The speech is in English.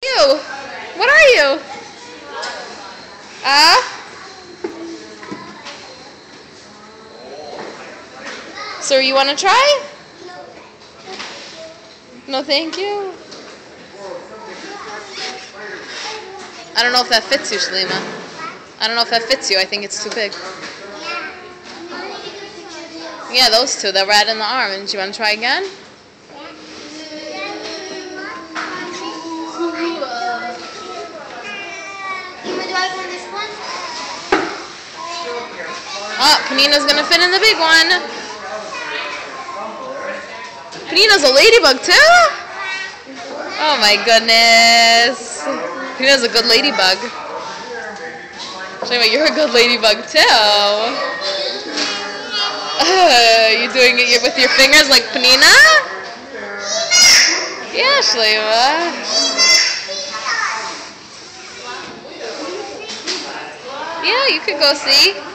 You? What are you? So you want to try? No, thank you. I don't know if that fits you, Shalima. I don't know if that fits you. I think it's too big. Yeah, those two. They're right in the arm. And do you want to try again? Oh, Panina's going to fit in the big one. Panina's a ladybug too? Oh my goodness. Panina's a good ladybug. Shema, you're a good ladybug too. You doing it with your fingers like Panina? Yeah, Shalima. Yeah, you could go see.